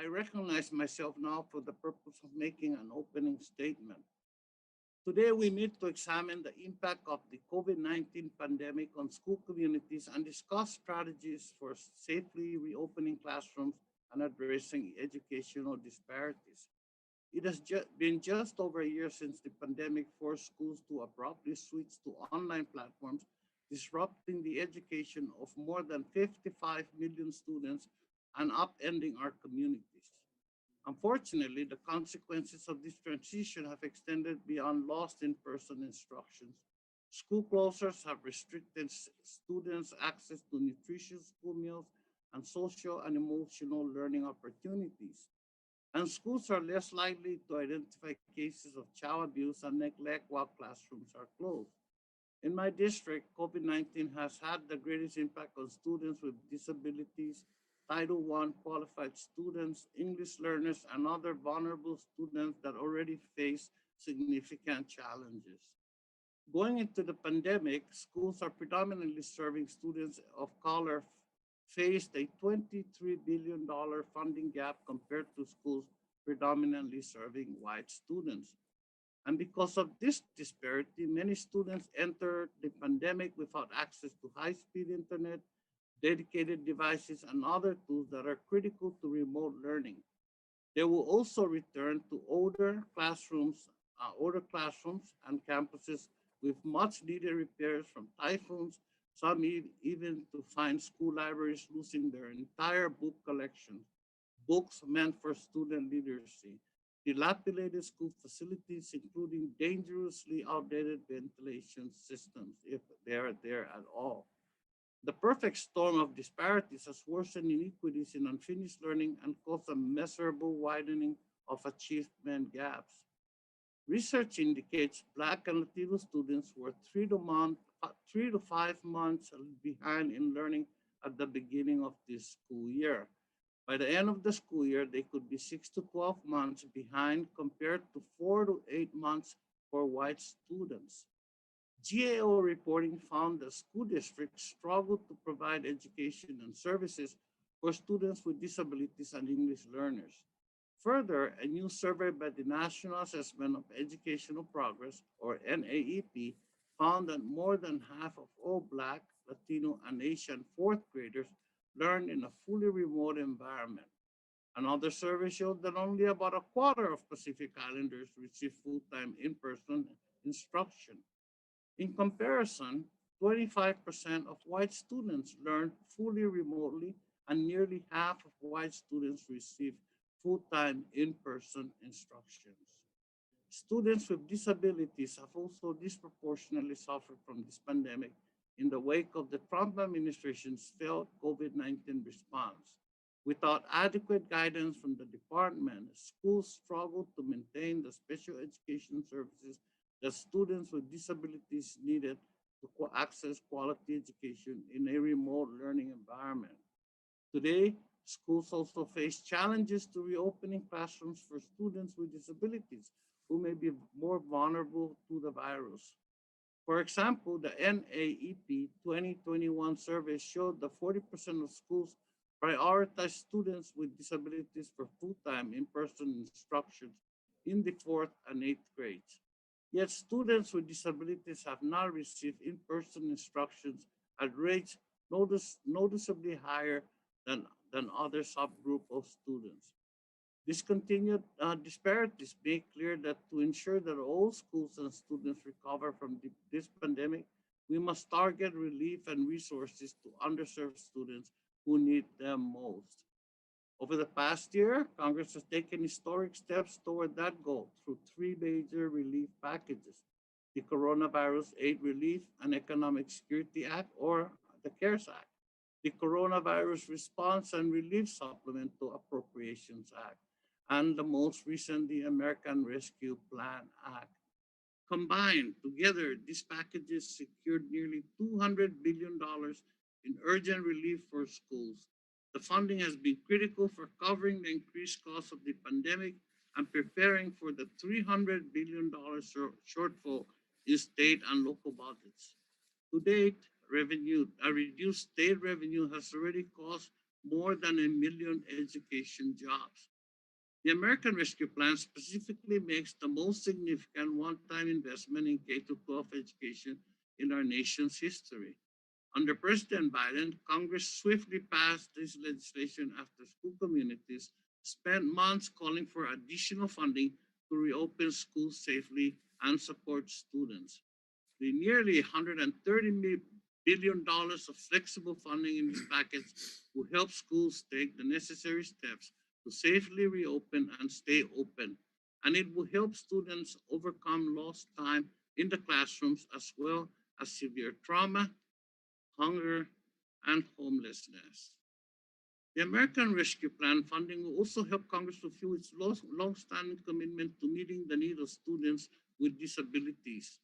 I recognize myself now for the purpose of making an opening statement. Today, we meet to examine the impact of the COVID-19 pandemic on school communities and discuss strategies for safely reopening classrooms and addressing educational disparities. It has been just over a year since the pandemic forced schools to abruptly switch to online platforms, disrupting the education of more than 55 million students and upending our communities. Unfortunately, the consequences of this transition have extended beyond lost in-person instructions. School closures have restricted students' access to nutritious school meals and social and emotional learning opportunities. And schools are less likely to identify cases of child abuse and neglect while classrooms are closed. In my district, COVID-19 has had the greatest impact on students with disabilities, Title I qualified students, English learners, and other vulnerable students that already face significant challenges. Going into the pandemic, schools are predominantly serving students of color faced a $23 billion funding gap compared to schools predominantly serving white students. And because of this disparity, many students enter the pandemic without access to high-speed internet, dedicated devices, and other tools that are critical to remote learning. They will also return to older classrooms and campuses with much needed repairs from typhoons, some even to find school libraries losing their entire book collection, books meant for student literacy, dilapidated school facilities, including dangerously outdated ventilation systems, if they are there at all. The perfect storm of disparities has worsened inequities in unfinished learning and caused a measurable widening of achievement gaps. Research indicates Black and Latino students were 3 to 5 months behind in learning at the beginning of this school year. By the end of the school year, they could be 6 to 12 months behind compared to 4 to 8 months for white students. GAO reporting found that school districts struggled to provide education and services for students with disabilities and English learners. Further, a new survey by the National Assessment of Educational Progress, or NAEP, found that more than half of all Black, Latino, and Asian fourth graders learned in a fully remote environment. Another survey showed that only about a quarter of Pacific Islanders receive full-time in-person instruction. In comparison, 25% of white students learn fully remotely, and nearly half of white students receive full-time in-person instructions. Students with disabilities have also disproportionately suffered from this pandemic in the wake of the Trump administration's failed COVID-19 response. Without adequate guidance from the department, schools struggled to maintain the special education services that students with disabilities needed to access quality education in a remote learning environment. Today, schools also face challenges to reopening classrooms for students with disabilities who may be more vulnerable to the virus. For example, the NAEP 2021 survey showed that 40% of schools prioritize students with disabilities for full-time in-person instruction in the fourth and eighth grades. Yet students with disabilities have not received in-person instructions at rates noticeably higher than other subgroup of students. Discontinued disparities make clear that to ensure that all schools and students recover from this pandemic, we must target relief and resources to underserved students who need them most. Over the past year, Congress has taken historic steps toward that goal through three major relief packages: the Coronavirus Aid Relief and Economic Security Act, or the CARES Act, the Coronavirus Response and Relief Supplement to Appropriations Act, and the most recent, the American Rescue Plan Act. Combined together, these packages secured nearly $200 billion in urgent relief for schools. The funding has been critical for covering the increased costs of the pandemic and preparing for the $300 billion shortfall in state and local budgets. To date, a reduced state revenue has already cost more than a million education jobs. The American Rescue Plan specifically makes the most significant one-time investment in K-12 education in our nation's history. Under President Biden, Congress swiftly passed this legislation after school communities spent months calling for additional funding to reopen schools safely and support students. The nearly $130 billion of flexible funding in this package will help schools take the necessary steps to safely reopen and stay open. And it will help students overcome lost time in the classrooms as well as severe trauma, hunger, and homelessness. The American Rescue Plan funding will also help Congress fulfill its long-standing commitment to meeting the needs of students with disabilities.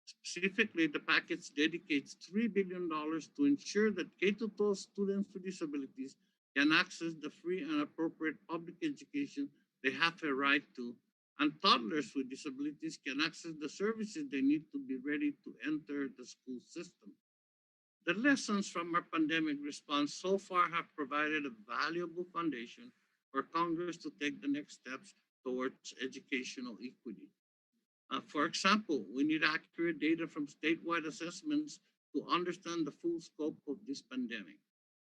Specifically, the package dedicates $3 billion to ensure that K-12 students with disabilities can access the free and appropriate public education they have a right to, and toddlers with disabilities can access the services they need to be ready to enter the school system. The lessons from our pandemic response so far have provided a valuable foundation for Congress to take the next steps towards educational equity. For example, we need accurate data from statewide assessments to understand the full scope of this pandemic.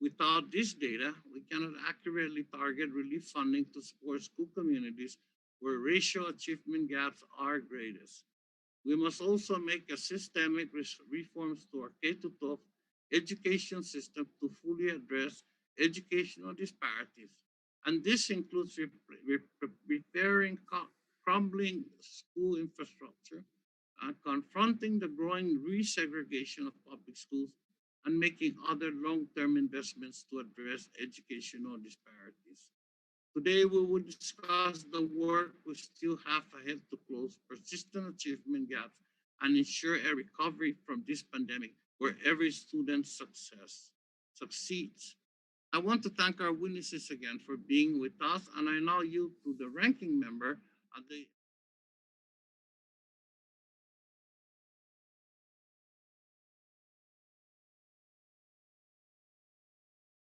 Without this data, we cannot accurately target relief funding to support school communities where racial achievement gaps are greatest. We must also make a systemic reforms to our K-12 education system to fully address educational disparities. And this includes repairing crumbling school infrastructure, confronting the growing resegregation of public schools, and making other long-term investments to address educational disparities. Today, we will discuss the work we still have ahead to close persistent achievement gaps and ensure a recovery from this pandemic where every student succeeds. I want to thank our witnesses again for being with us, and I now yield to the ranking member